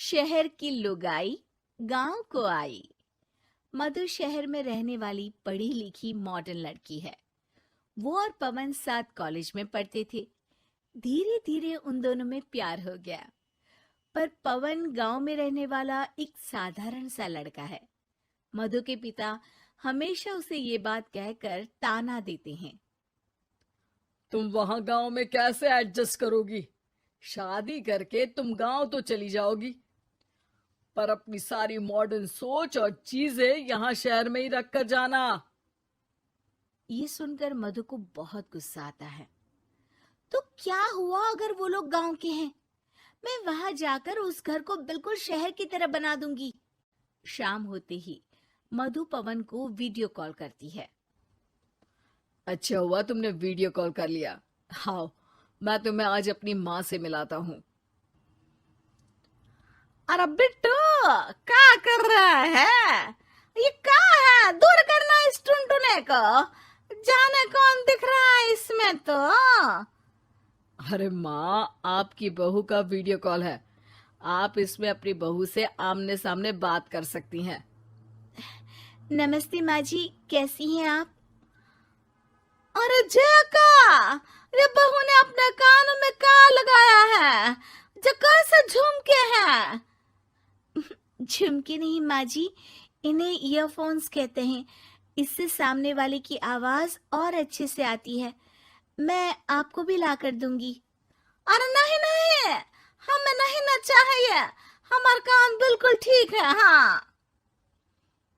शहर की लुगाई गांव को आई। मधु शहर में रहने वाली पढ़ी लिखी मॉडर्न लड़की है। वो और पवन साथ कॉलेज में पढ़ते थे। धीरे धीरे उन दोनों में प्यार हो गया। पर पवन गांव में रहने वाला एक साधारण सा लड़का है। मधु के पिता हमेशा उसे ये बात कहकर ताना देते हैं। तुम वहां गांव में कैसे एडजस्ट करोगी? शादी करके तुम गांव तो चली जाओगी, पर अपनी सारी मॉडर्न सोच और चीजें यहाँ शहर में ही रख कर जाना। ये सुनकर मधु को बहुत गुस्सा आता है। तो क्या हुआ अगर वो लोग गांव के हैं? मैं वहां जाकर उस घर को बिल्कुल शहर की तरह बना दूंगी। शाम होते ही मधु पवन को वीडियो कॉल करती है। अच्छा हुआ तुमने वीडियो कॉल कर लिया। आओ, मैं तुम्हें आज अपनी माँ से मिलाता हूँ। अरे बिट्टू, क्या कर रहा है? ये क्या है? दूर करना इस टुनटुने को। जाने कौन दिख रहा है इसमें तो। अरे माँ, आपकी बहू का वीडियो कॉल है। आप इसमें अपनी बहू से आमने सामने बात कर सकती हैं। नमस्ते माँ जी, कैसी हैं आप? अरे जका, ये बहू ने अपने कानों में क्या लगाया है? जो कैसे झुमके हैं? झुमके नहीं माँ जी, इन्हें ईयरफोन्स कहते हैं। इससे सामने वाले की आवाज और अच्छे से आती है। मैं आपको भी ला कर दूंगी। अरे नहीं नहीं, हमें नहीं ना चाहिए। हमारा कान बिल्कुल ठीक है। हाँ।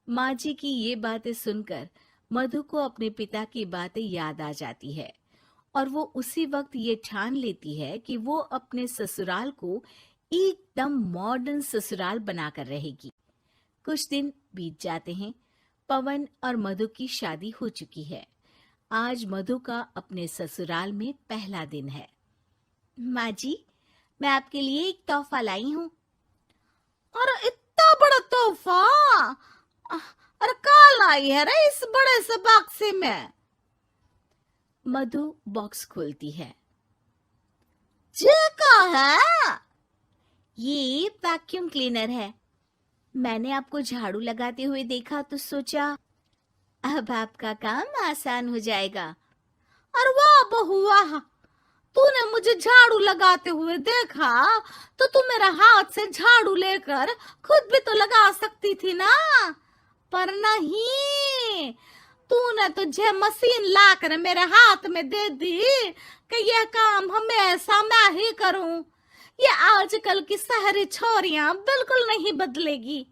माँ जी की ये बातें सुनकर मधु को अपने पिता की बातें याद आ जाती है और वो उसी वक्त ये ठान लेती है कि वो अपने ससुराल को एकदम मॉडर्न ससुराल बनाकर रहेगी। कुछ दिन बीत जाते हैं। पवन और मधु की शादी हो चुकी है। आज मधु का अपने ससुराल में पहला दिन है। माँ जी, मैं आपके लिए एक तोहफा लाई हूँ। अरे इतना बड़ा तोहफा! अरे क्या लाई है रे इस बड़े से बक्से में? मधु बॉक्स खोलती है। ये क्या है? ये वैक्यूम क्लीनर है। मैंने आपको झाड़ू लगाते हुए देखा तो सोचा अब आपका काम आसान हो जाएगा। अरे वाह बहू वाह, तूने मुझे झाड़ू लगाते हुए देखा तो तू मेरा हाथ से झाड़ू लेकर खुद भी तो लगा सकती थी ना। पर नहीं, तूने तुझे मशीन लाकर मेरे हाथ में दे दी कि यह काम हमेशा मैं ही करूं। ये आजकल की शहरी छोरियां बिल्कुल नहीं बदलेगी।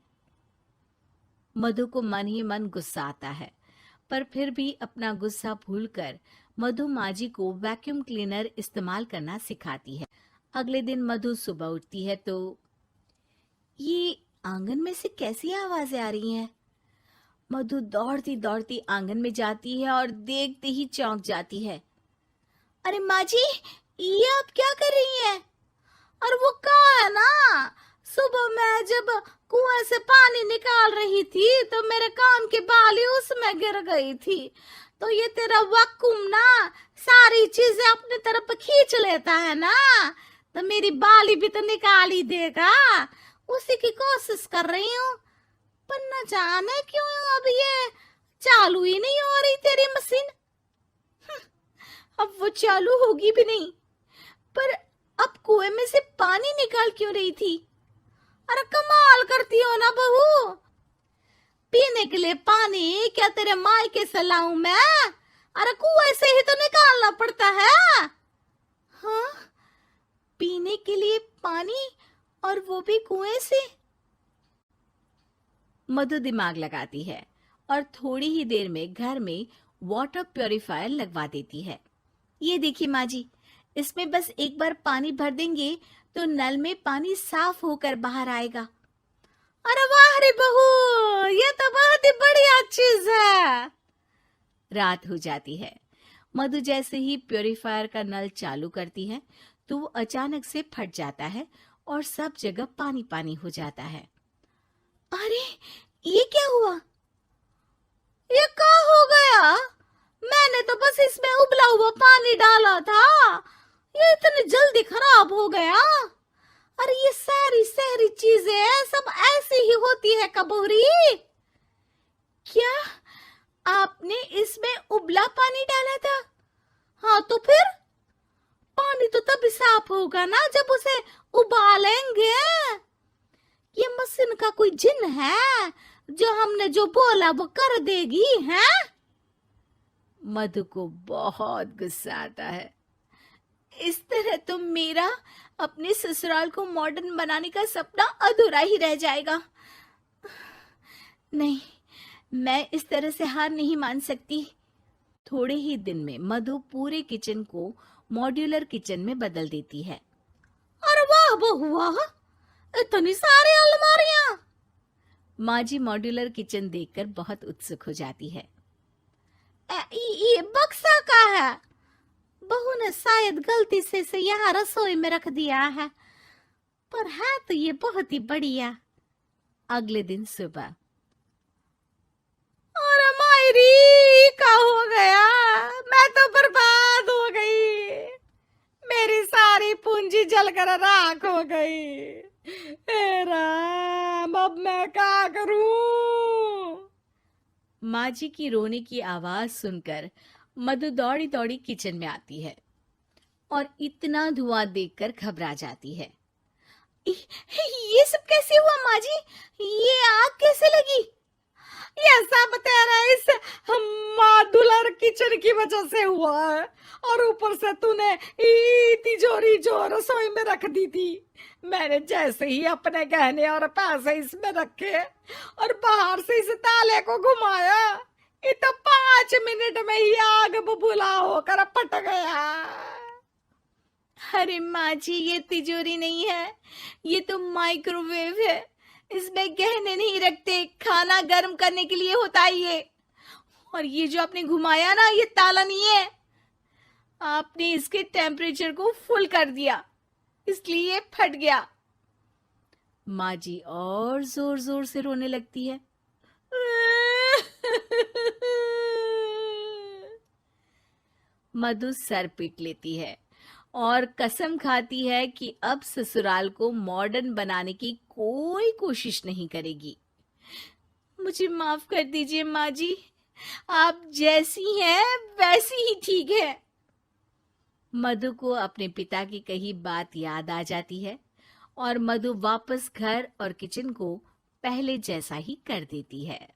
मधु को मन ही मन गुस्सा आता है, पर फिर भी अपना गुस्सा भूलकर मधु माजी को वैक्यूम क्लीनर इस्तेमाल करना सिखाती है। अगले दिन मधु सुबह उठती है तो ये आंगन में से कैसी आवाजें आ रही हैं? मधु दौड़ती दौड़ती आंगन में जाती है और देखते ही चौंक जाती है। अरे माँ जी, ये आप क्या कर रही हैं? और वो कहा है ना, सुबह मैं जब कुएं से पानी निकाल रही थी तो मेरे कान की बाली उसमें गिर गई थी। तो ये तेरा वैक्यूम ना सारी चीजें अपनी तरफ खींच लेता है ना, तो मेरी बाली भी तो निकाल ही देगा। उसी की कोशिश कर रही हूँ, पर न जाने क्यों अब ये चालू ही नहीं हो रही तेरी मशीन। अब वो चालू होगी भी नहीं। पर अब कुएं में से पानी निकाल क्यों रही थी? अरे कमाल करती हो ना बहू। पीने के लिए पानी क्या तेरे मायके से लाऊं मैं? अरे कुएं से ही तो निकालना पड़ता है। हाँ, पीने के लिए पानी, और वो भी कुएं से। मधु दिमाग लगाती है और थोड़ी ही देर में घर में वाटर प्यूरिफायर लगवा देती है। ये देखिए माँ जी, इसमें बस एक बार पानी भर देंगे तो नल में पानी साफ होकर बाहर आएगा। अरे वाह रे बहू, ये तो बहुत ही बढ़िया चीज है। रात हो जाती है। मधु जैसे ही प्यूरिफायर का नल चालू करती है तो वो अचानक से फट जाता है और सब जगह पानी पानी हो जाता है। अरे ये क्या हुआ? ये क्या हो गया? मैंने तो बस इसमें उबला हुआ पानी डाला था, ये इतनी जल्दी खराब हो गया। अरे ये सारी सारी चीजें सब ऐसी ही होती है कबूरी। क्या आपने इसमें उबला पानी डाला था? हाँ तो फिर पानी तो तभी साफ होगा ना जब उसे उबालेंगे। ये मशीन का कोई जिन है जो हमने जो बोला वो कर देगी है? मधु को बहुत गुस्सा आता है। इस तरह तो मेरा अपने ससुराल को मॉडर्न बनाने का सपना अधूरा ही रह जाएगा। नहीं, मैं इस तरह से हार नहीं मान सकती। थोड़े ही दिन में मधु पूरे किचन को मॉड्यूलर किचन में बदल देती है। अरे वाह बहुआ, इतनी सारी अलमारियां! माँ जी मॉड्यूलर किचन देखकर बहुत उत्सुक हो जाती है। ये बक्सा का है। बहू ने शायद गलती से इसे यहाँ रसोई में रख दिया है, पर है तो ये बहुत ही बढ़िया। अगले दिन सुबह, अरे मायरी क्या हो गया? मैं तो बर्बाद हो गई। मेरी सारी पूंजी जलकर राख हो गई। हे राम, अब मैं क्या करूं? माँ जी की रोने की आवाज सुनकर मधु दौड़ी दौड़ी किचन में आती है और इतना धुआं देखकर घबरा जाती है। ये सब कैसे हुआ माँ जी? ये आग कैसे लगी? ये सब तेरा इस मॉड्यूलर किचन की वजह से हुआ है, और ऊपर से तूने तिजोरी जो रसोई में रख दी थी, मैंने जैसे ही अपने गहने और पैसे इसमें रखे और बाहर से इस ताले को घुमाया, ये तो 5 मिनट में ही आग बबूला होकर फट गया। अरे माँ जी, ये तिजोरी नहीं है, ये तो माइक्रोवेव है। इसमें गहने नहीं रखते, खाना गर्म करने के लिए होता है ये। और ये जो आपने घुमाया ना, ये ताला नहीं है, आपने इसके टेम्परेचर को फुल कर दिया, इसलिए ये फट गया। माँ जी और जोर जोर से रोने लगती है। मधु सर पीट लेती है और कसम खाती है कि अब ससुराल को मॉडर्न बनाने की कोई कोशिश नहीं करेगी। मुझे माफ कर दीजिए माँ जी, आप जैसी हैं वैसी ही ठीक है। मधु को अपने पिता की कही बात याद आ जाती है और मधु वापस घर और किचन को पहले जैसा ही कर देती है।